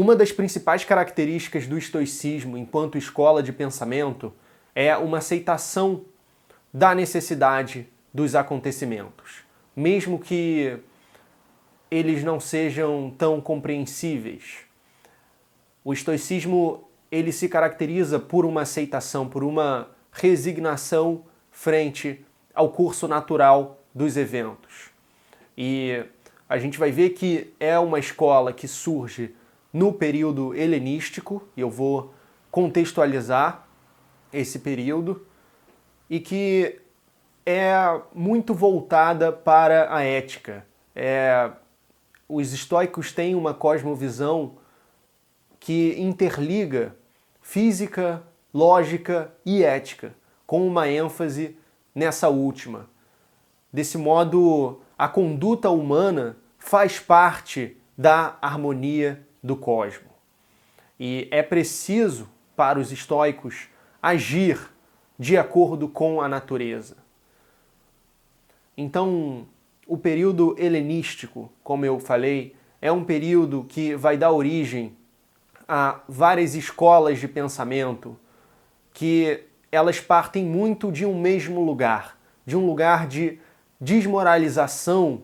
Uma das principais características do estoicismo enquanto escola de pensamento é uma aceitação da necessidade dos acontecimentos, mesmo que eles não sejam tão compreensíveis. O estoicismo ele se caracteriza por uma aceitação, por uma resignação frente ao curso natural dos eventos. E a gente vai ver que é uma escola que surge no período helenístico, e eu vou contextualizar esse período, e que é muito voltada para a ética. Os estoicos têm uma cosmovisão que interliga física, lógica e ética, com uma ênfase nessa última. Desse modo, a conduta humana faz parte da harmonia do cosmos. E é preciso, para os estoicos, agir de acordo com a natureza. Então, o período helenístico, como eu falei, é um período que vai dar origem a várias escolas de pensamento que elas partem muito de um mesmo lugar, de um lugar de desmoralização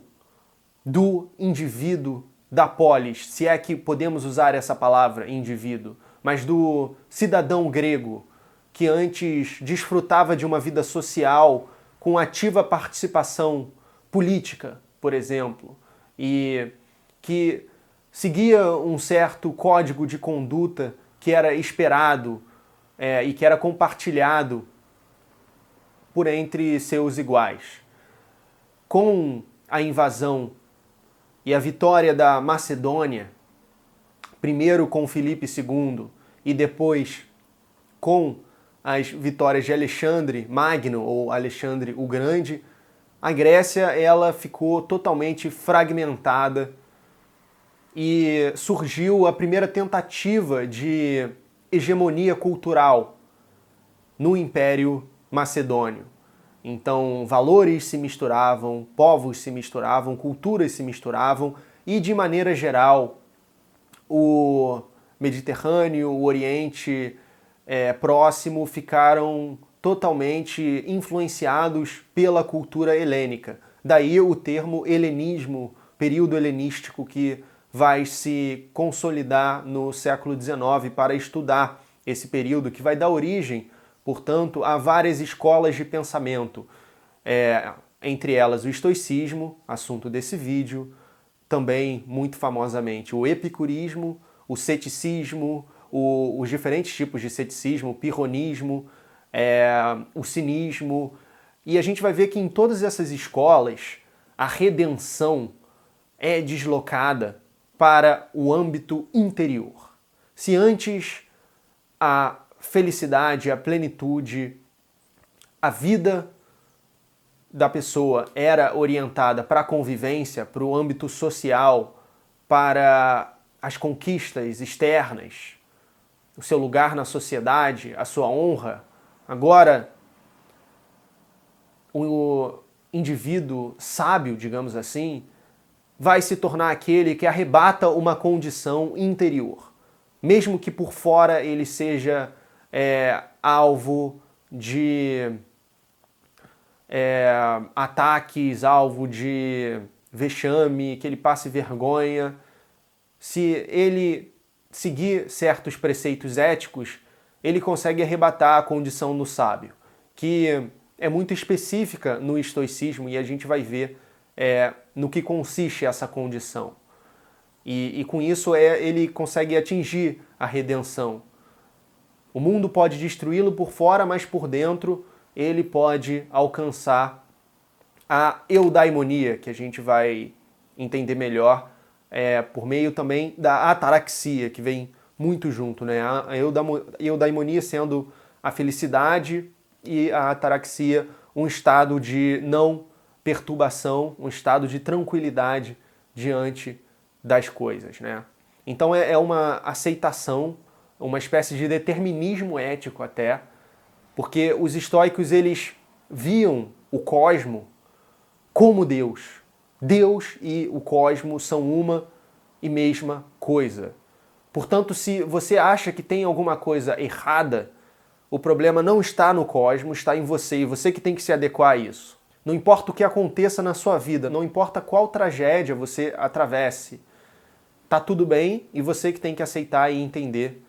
do indivíduo, da polis, se é que podemos usar essa palavra, indivíduo, mas do cidadão grego, que antes desfrutava de uma vida social com ativa participação política, por exemplo, e que seguia um certo código de conduta que era esperado e que era compartilhado por entre seus iguais. Com a invasão e a vitória da Macedônia, primeiro com Filipe II e depois com as vitórias de Alexandre Magno ou Alexandre o Grande, a Grécia ela ficou totalmente fragmentada e surgiu a primeira tentativa de hegemonia cultural no Império Macedônio. Então, valores se misturavam, povos se misturavam, culturas se misturavam e, de maneira geral, o Mediterrâneo, o Oriente Próximo ficaram totalmente influenciados pela cultura helênica. Daí o termo helenismo, período helenístico, que vai se consolidar no século XIX para estudar esse período, que vai dar origem, portanto, a várias escolas de pensamento, entre elas o estoicismo, assunto desse vídeo, também muito famosamente o epicurismo, o ceticismo, os diferentes tipos de ceticismo, o pirronismo, o cinismo, e a gente vai ver que em todas essas escolas a redenção é deslocada para o âmbito interior. Se antes a felicidade, a plenitude, a vida da pessoa era orientada para a convivência, para o âmbito social, para as conquistas externas, o seu lugar na sociedade, a sua honra, agora o indivíduo sábio, digamos assim, vai se tornar aquele que arrebata uma condição interior, mesmo que por fora ele seja alvo de ataques, alvo de vexame, que ele passe vergonha. Se ele seguir certos preceitos éticos, ele consegue arrebatar a condição do sábio, que é muito específica no estoicismo, e a gente vai ver no que consiste essa condição. E com isso ele consegue atingir a redenção. O mundo pode destruí-lo por fora, mas por dentro ele pode alcançar a eudaimonia, que a gente vai entender melhor por meio também da ataraxia, que vem muito junto, né? A eudaimonia sendo a felicidade e a ataraxia um estado de não perturbação, um estado de tranquilidade diante das coisas, né? Então é uma aceitação, uma espécie de determinismo ético até, porque os estoicos eles viam o cosmo como Deus. Deus e o cosmo são uma e mesma coisa. Portanto, se você acha que tem alguma coisa errada, o problema não está no cosmos, está em você, e você que tem que se adequar a isso. Não importa o que aconteça na sua vida, não importa qual tragédia você atravesse, tá tudo bem e você que tem que aceitar e entender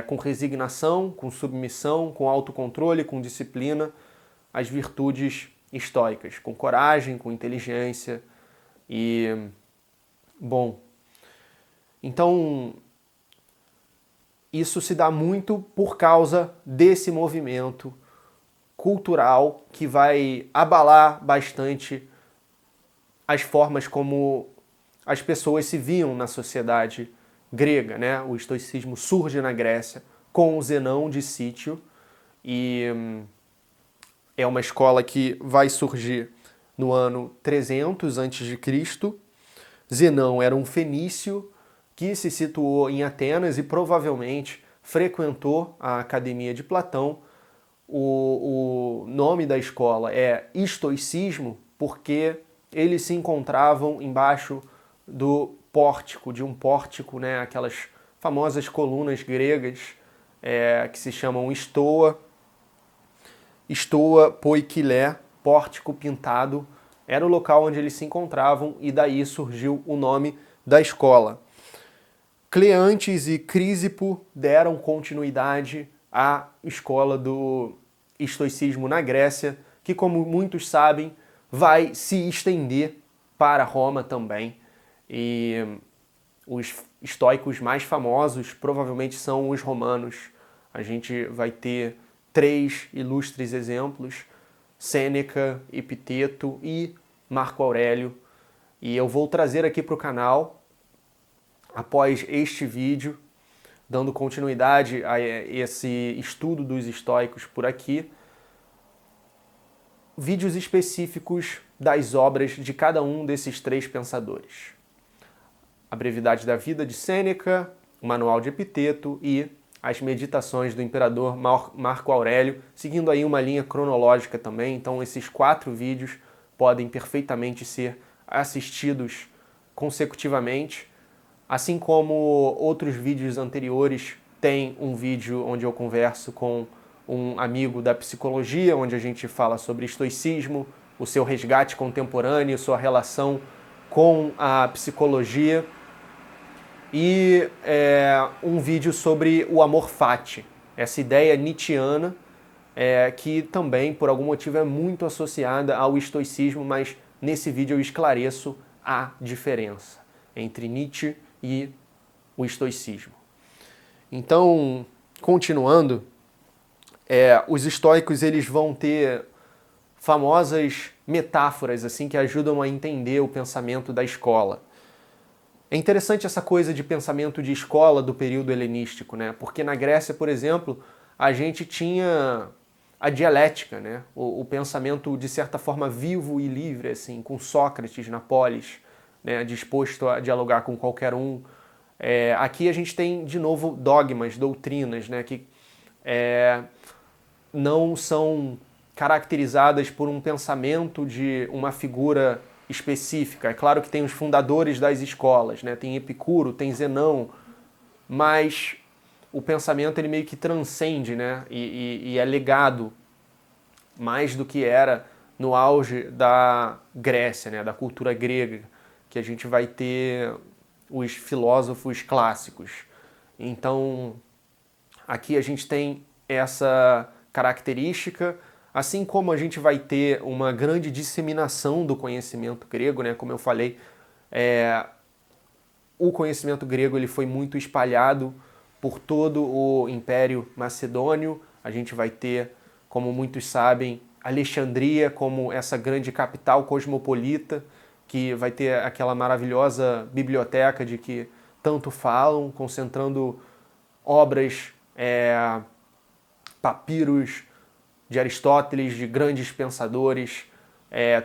com resignação, com submissão, com autocontrole, com disciplina, as virtudes estoicas, com coragem, com inteligência e... Bom, então isso se dá muito por causa desse movimento cultural que vai abalar bastante as formas como as pessoas se viam na sociedade grega, né? O estoicismo surge na Grécia com o Zenão de Cítio e é uma escola que vai surgir no ano 300 a.C. Zenão era um fenício que se situou em Atenas e provavelmente frequentou a Academia de Platão. O nome da escola é estoicismo porque eles se encontravam embaixo do pórtico, de um pórtico, né, aquelas famosas colunas gregas que se chamam estoa, poikilé, pórtico pintado, era o local onde eles se encontravam e daí surgiu o nome da escola. Cleantes e Crisipo deram continuidade à escola do estoicismo na Grécia, que, como muitos sabem, vai se estender para Roma também. E os estoicos mais famosos provavelmente são os romanos. A gente vai ter 3 ilustres exemplos: Sêneca, Epiteto e Marco Aurélio. E eu vou trazer aqui para o canal, após este vídeo, dando continuidade a esse estudo dos estoicos por aqui, vídeos específicos das obras de cada um desses 3 pensadores. A Brevidade da Vida de Sêneca, o Manual de Epiteto e as Meditações do Imperador Marco Aurélio, seguindo aí uma linha cronológica também. Então esses 4 vídeos podem perfeitamente ser assistidos consecutivamente, assim como outros vídeos anteriores. Tem um vídeo onde eu converso com um amigo da psicologia, onde a gente fala sobre estoicismo, o seu resgate contemporâneo, sua relação com a psicologia, e um vídeo sobre o amor fati, essa ideia nietzschiana que também, por algum motivo, é muito associada ao estoicismo, mas nesse vídeo eu esclareço a diferença entre Nietzsche e o estoicismo. Então, continuando, os estoicos eles vão ter famosas metáforas assim que ajudam a entender o pensamento da escola. É interessante essa coisa de pensamento de escola do período helenístico, né? Porque na Grécia, por exemplo, a gente tinha a dialética, né? O pensamento de certa forma vivo e livre, assim, com Sócrates na polis, né? Disposto a dialogar com qualquer um. Aqui a gente tem de novo dogmas, doutrinas, né? Que não são caracterizadas por um pensamento de uma figura específica. É claro que tem os fundadores das escolas, né? Tem Epicuro, tem Zenão, mas o pensamento ele meio que transcende, né? E é legado mais do que era no auge da Grécia, né? Da cultura grega, que a gente vai ter os filósofos clássicos. Então, aqui a gente tem essa característica, assim como a gente vai ter uma grande disseminação do conhecimento grego, né? Como eu falei, o conhecimento grego ele foi muito espalhado por todo o Império Macedônio. A gente vai ter, como muitos sabem, Alexandria como essa grande capital cosmopolita, que vai ter aquela maravilhosa biblioteca de que tanto falam, concentrando obras, papiros de Aristóteles, de grandes pensadores,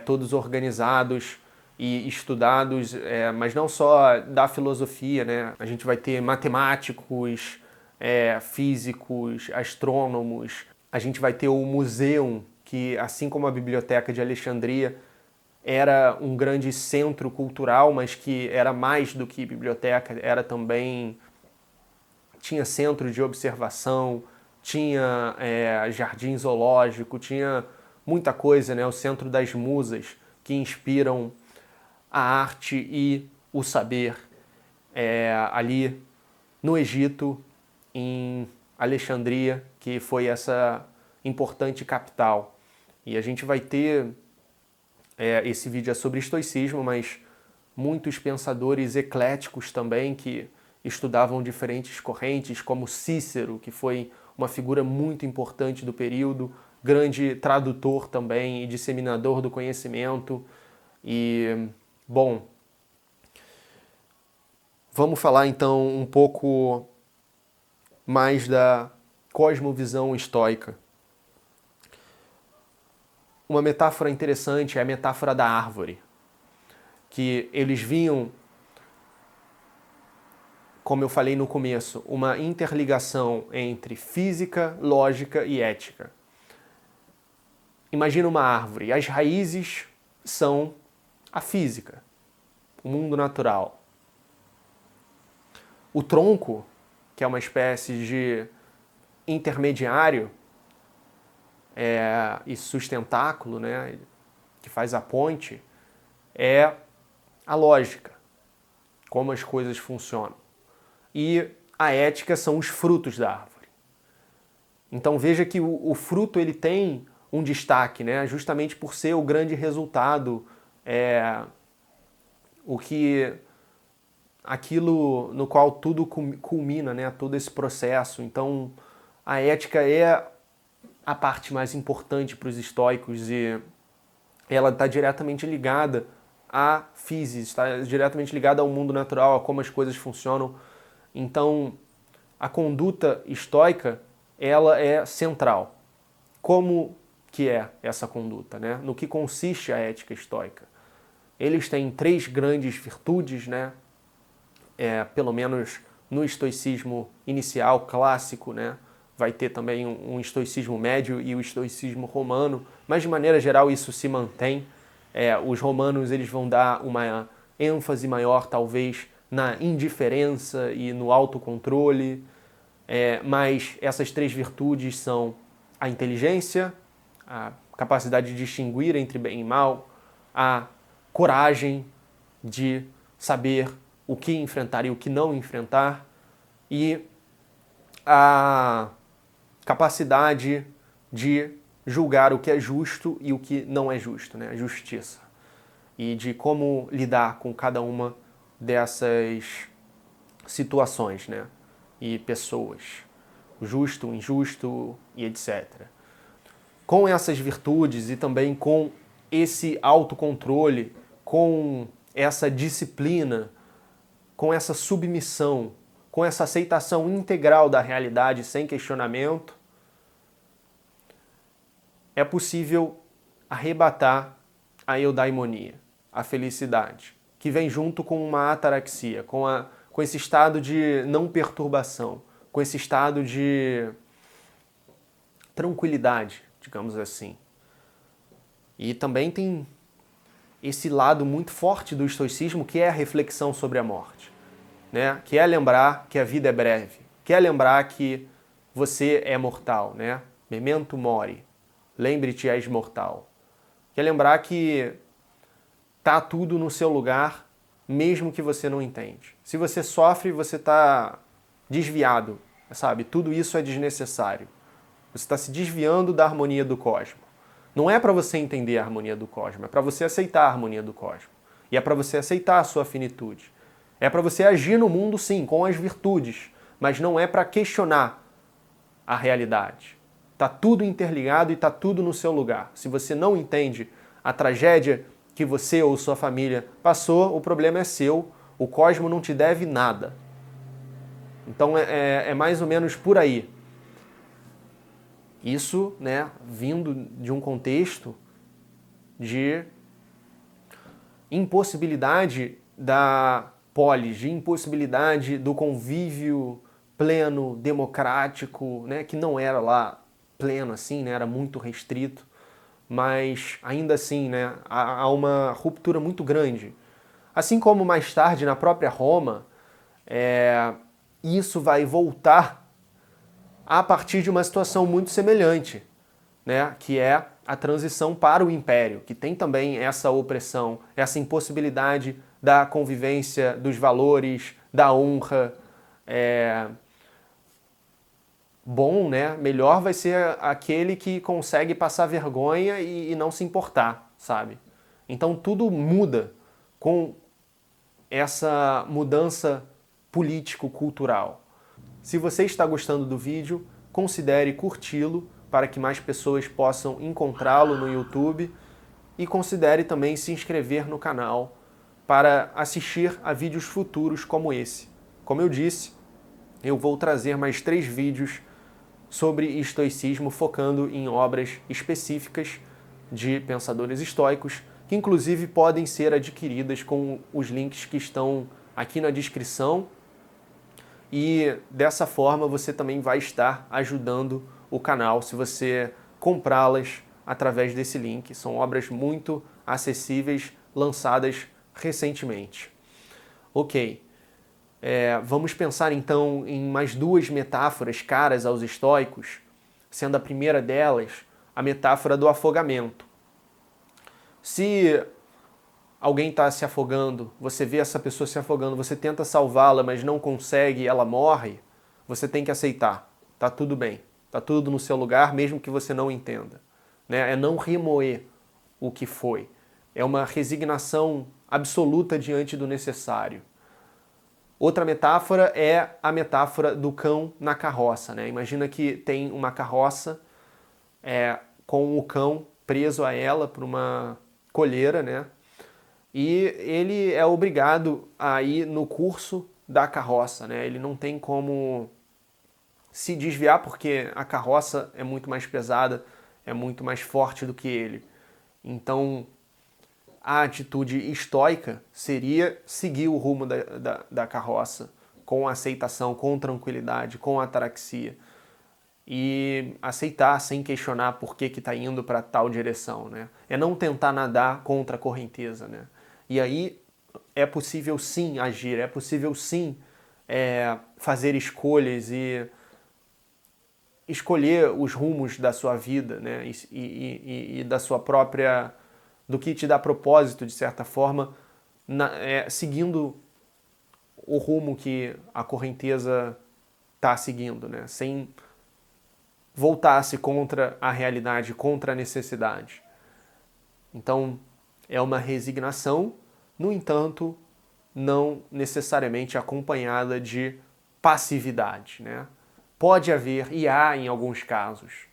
todos organizados e estudados, mas não só da filosofia, né? A gente vai ter matemáticos, físicos, astrônomos. A gente vai ter o museu, que assim como a biblioteca de Alexandria, era um grande centro cultural, mas que era mais do que biblioteca, era também tinha centro de observação, tinha jardim zoológico, tinha muita coisa, né? O centro das musas que inspiram a arte e o saber ali no Egito, em Alexandria, que foi essa importante capital. E a gente vai ter, esse vídeo é sobre estoicismo, mas muitos pensadores ecléticos também que estudavam diferentes correntes, como Cícero, que foi uma figura muito importante do período, grande tradutor também e disseminador do conhecimento. E, bom, vamos falar então um pouco mais da cosmovisão estoica. Uma metáfora interessante é a metáfora da árvore, que eles viam, como eu falei no começo, uma interligação entre física, lógica e ética. Imagina uma árvore, as raízes são a física, o mundo natural. O tronco, que é uma espécie de intermediário e sustentáculo, né, que faz a ponte, é a lógica, como as coisas funcionam. E a ética são os frutos da árvore. Então veja que o fruto ele tem um destaque, né, justamente por ser o grande resultado, aquilo no qual tudo culmina, né, todo esse processo. Então a ética é a parte mais importante para os estoicos e ela está diretamente ligada à física, está diretamente ligada ao mundo natural, a como as coisas funcionam. Então, a conduta estoica, ela é central. Como que é essa conduta, né? No que consiste a ética estoica? Eles têm 3 grandes virtudes, né? Pelo menos no estoicismo inicial, clássico, né? Vai ter também um estoicismo médio e o estoicismo romano, mas de maneira geral isso se mantém. Os romanos eles vão dar uma ênfase maior, talvez, na indiferença e no autocontrole, mas essas 3 virtudes são a inteligência, a capacidade de distinguir entre bem e mal, a coragem de saber o que enfrentar e o que não enfrentar, e a capacidade de julgar o que é justo e o que não é justo, né? A justiça. E de como lidar com cada uma dessas situações, né? E pessoas. O justo, o injusto e etc. Com essas virtudes e também com esse autocontrole, com essa disciplina, com essa submissão, com essa aceitação integral da realidade sem questionamento, é possível arrebatar a eudaimonia, a felicidade, que vem junto com uma ataraxia, com esse estado de não perturbação, com esse estado de tranquilidade, digamos assim. E também tem esse lado muito forte do estoicismo, que é a reflexão sobre a morte, né? Que é lembrar que a vida é breve, que é lembrar que você é mortal, né? Memento mori, lembre-te, és mortal. Que é lembrar que tá tudo no seu lugar, mesmo que você não entende. Se você sofre, você está desviado, sabe? Tudo isso é desnecessário. Você está se desviando da harmonia do cosmos. Não é para você entender a harmonia do cosmos, é para você aceitar a harmonia do cosmos. E é para você aceitar a sua finitude. É para você agir no mundo, sim, com as virtudes, mas não é para questionar a realidade. Está tudo interligado e está tudo no seu lugar. Se você não entende a tragédia que você ou sua família passou, o problema é seu, o cosmos não te deve nada. Então é mais ou menos por aí. Isso, né, vindo de um contexto de impossibilidade da polis, de impossibilidade do convívio pleno, democrático, né, que não era lá pleno assim, né, era muito restrito, mas ainda assim, né, há uma ruptura muito grande. Assim como mais tarde na própria Roma, isso vai voltar a partir de uma situação muito semelhante, né? Que é a transição para o império, que tem também essa opressão, essa impossibilidade da convivência, dos valores, da honra. Bom, né? Melhor vai ser aquele que consegue passar vergonha e não se importar, sabe? Então tudo muda com essa mudança político-cultural. Se você está gostando do vídeo, considere curti-lo para que mais pessoas possam encontrá-lo no YouTube e considere também se inscrever no canal para assistir a vídeos futuros como esse. Como eu disse, eu vou trazer mais 3 vídeos sobre estoicismo, focando em obras específicas de pensadores estoicos, que inclusive podem ser adquiridas com os links que estão aqui na descrição. E dessa forma você também vai estar ajudando o canal se você comprá-las através desse link. São obras muito acessíveis, lançadas recentemente. Ok. Vamos pensar então em mais 2 metáforas caras aos estoicos, sendo a primeira delas a metáfora do afogamento. Se alguém está se afogando, você vê essa pessoa se afogando, você tenta salvá-la, mas não consegue, ela morre, você tem que aceitar. Tá tudo bem, tá tudo no seu lugar, mesmo que você não entenda. Né? É não remoer o que foi. É uma resignação absoluta diante do necessário. Outra metáfora é a metáfora do cão na carroça. Né? Imagina que tem uma carroça com o cão preso a ela por uma colheira, né? E ele é obrigado a ir no curso da carroça. Né? Ele não tem como se desviar porque a carroça é muito mais pesada, é muito mais forte do que ele. Então, a atitude estoica seria seguir o rumo da carroça com aceitação, com tranquilidade, com ataraxia. E aceitar sem questionar por que está indo para tal direção. Né? É não tentar nadar contra a correnteza. Né? E aí é possível sim agir, é possível sim fazer escolhas e escolher os rumos da sua vida, né? e da sua própria... do que te dá propósito, de certa forma, seguindo o rumo que a correnteza está seguindo, né? Sem voltar-se contra a realidade, contra a necessidade. Então, é uma resignação, no entanto, não necessariamente acompanhada de passividade, né? Pode haver, e há em alguns casos,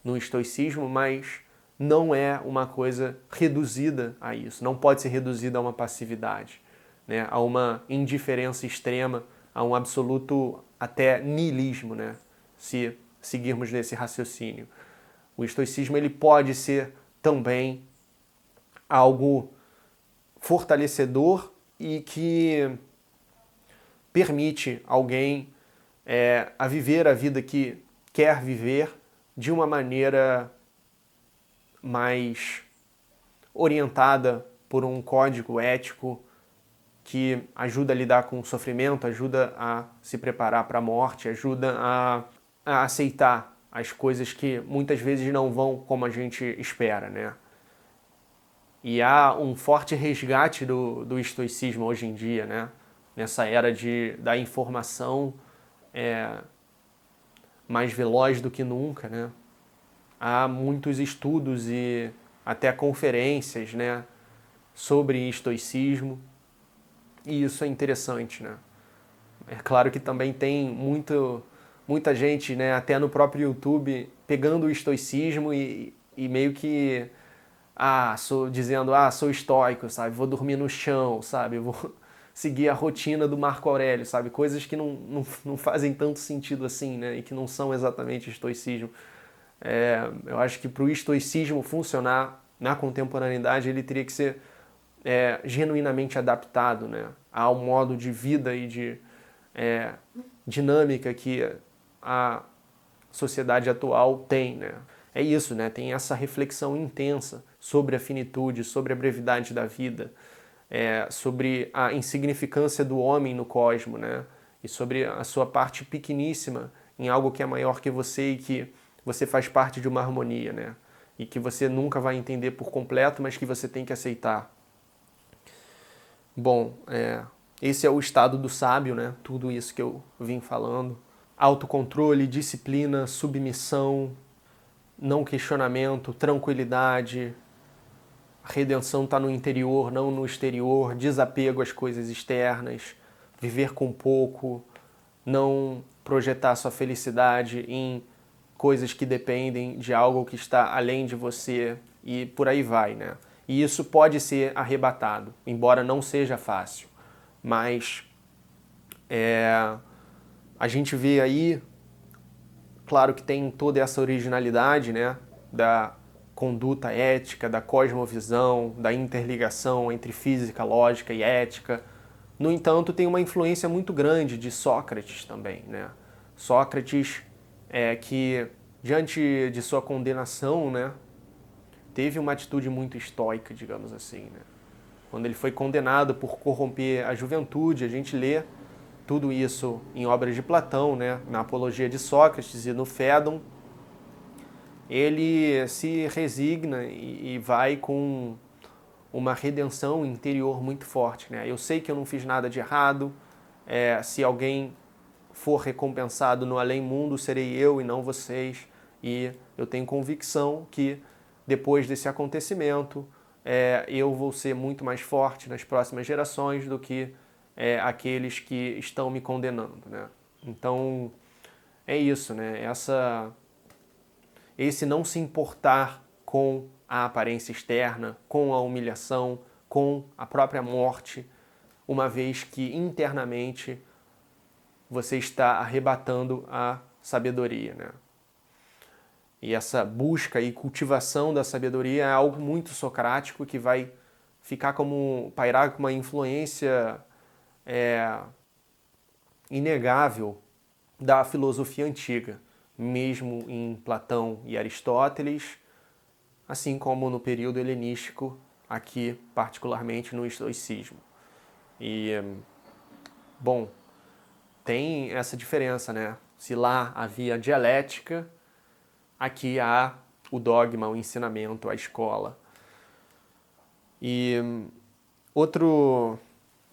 no estoicismo, mas não é uma coisa reduzida a isso, não pode ser reduzida a uma passividade, né? A uma indiferença extrema, a um absoluto até niilismo, né? Se seguirmos nesse raciocínio. O estoicismo ele pode ser também algo fortalecedor e que permite alguém a viver a vida que quer viver de uma maneira mais orientada por um código ético que ajuda a lidar com o sofrimento, ajuda a se preparar para a morte, ajuda a aceitar as coisas que muitas vezes não vão como a gente espera, né? E há um forte resgate do estoicismo hoje em dia, né? Nessa era da informação mais veloz do que nunca, né? Há muitos estudos e até conferências, né, sobre estoicismo, e isso é interessante, né? É claro que também tem muita gente, né, até no próprio YouTube, pegando o estoicismo e meio que sou estoico, sabe? Vou dormir no chão, sabe? Vou seguir a rotina do Marco Aurélio, sabe? Coisas que não fazem tanto sentido assim, né? E que não são exatamente estoicismo. Eu acho que para o estoicismo funcionar na contemporaneidade, ele teria que ser genuinamente adaptado, né, ao modo de vida e de dinâmica que a sociedade atual tem. Né. É isso, né, tem essa reflexão intensa sobre a finitude, sobre a brevidade da vida, sobre a insignificância do homem no cosmos, né, e sobre a sua parte pequeníssima em algo que é maior que você e que você faz parte de uma harmonia, né? E que você nunca vai entender por completo, mas que você tem que aceitar. Bom, esse é o estado do sábio, né? Tudo isso que eu vim falando. Autocontrole, disciplina, submissão, não questionamento, tranquilidade. A redenção está no interior, não no exterior. Desapego às coisas externas. Viver com pouco. Não projetar sua felicidade em coisas que dependem de algo que está além de você. E por aí vai, né? E isso pode ser arrebatado, embora não seja fácil. Mas a gente vê aí, claro que tem toda essa originalidade, né, da conduta ética, da cosmovisão, da interligação entre física, lógica e ética. No entanto, tem uma influência muito grande de Sócrates também, né? Sócrates, que diante de sua condenação, né, teve uma atitude muito estoica, digamos assim, né? Quando ele foi condenado por corromper a juventude, a gente lê tudo isso em obras de Platão, né? Na Apologia de Sócrates e no Fédon. Ele se resigna e vai com uma redenção interior muito forte, né? Eu sei que eu não fiz nada de errado, se alguém for recompensado no além-mundo, serei eu e não vocês, e eu tenho convicção que depois desse acontecimento eu vou ser muito mais forte nas próximas gerações do que aqueles que estão me condenando, né? Então é isso, né? Esse não se importar com a aparência externa, com a humilhação, com a própria morte, uma vez que internamente você está arrebatando a sabedoria, né? E essa busca e cultivação da sabedoria é algo muito socrático que vai pairar com uma influência inegável da filosofia antiga, mesmo em Platão e Aristóteles, assim como no período helenístico, aqui particularmente no estoicismo. E, bom, tem essa diferença, né? Se lá havia dialética, aqui há o dogma, o ensinamento, a escola. E outro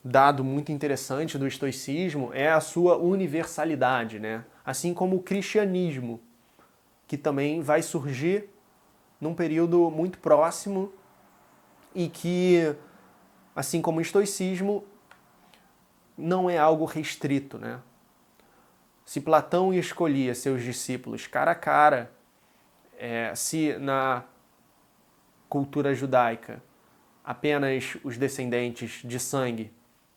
dado muito interessante do estoicismo é a sua universalidade, né? Assim como o cristianismo, que também vai surgir num período muito próximo e que, assim como o estoicismo, não é algo restrito, né? Se Platão escolhia seus discípulos cara a cara, se na cultura judaica apenas os descendentes de sangue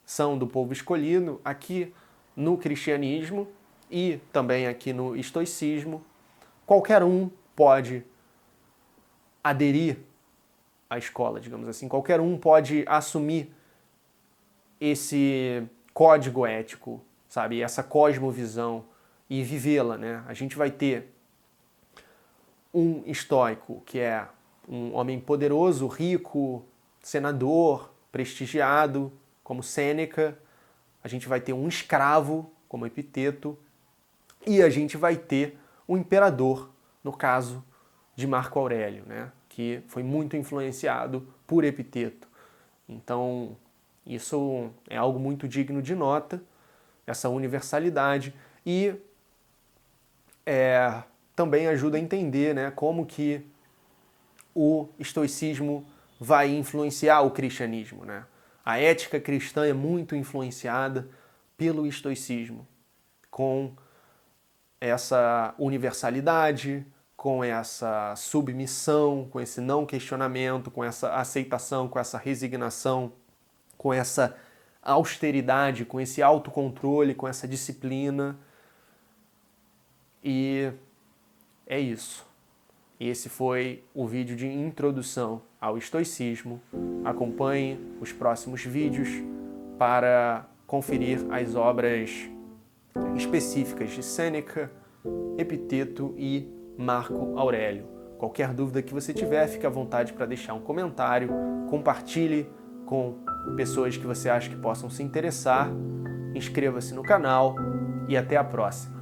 são do povo escolhido, aqui no cristianismo e também aqui no estoicismo, qualquer um pode aderir à escola, digamos assim, qualquer um pode assumir esse código ético, sabe, essa cosmovisão e vivê-la, né? A gente vai ter um estoico que é um homem poderoso, rico, senador, prestigiado, como Sêneca. A gente vai ter um escravo, como Epiteto, e a gente vai ter um imperador, no caso de Marco Aurélio, né? Que foi muito influenciado por Epiteto. Então, isso é algo muito digno de nota, essa universalidade, e também ajuda a entender, né, como que o estoicismo vai influenciar o cristianismo, né? A ética cristã é muito influenciada pelo estoicismo, com essa universalidade, com essa submissão, com esse não questionamento, com essa aceitação, com essa resignação, com essa austeridade, com esse autocontrole, com essa disciplina. E é isso. Esse foi o vídeo de introdução ao estoicismo. Acompanhe os próximos vídeos para conferir as obras específicas de Sêneca, Epiteto e Marco Aurélio. Qualquer dúvida que você tiver, fique à vontade para deixar um comentário, compartilhe com pessoas que você acha que possam se interessar inscreva-se no canal e até a próxima.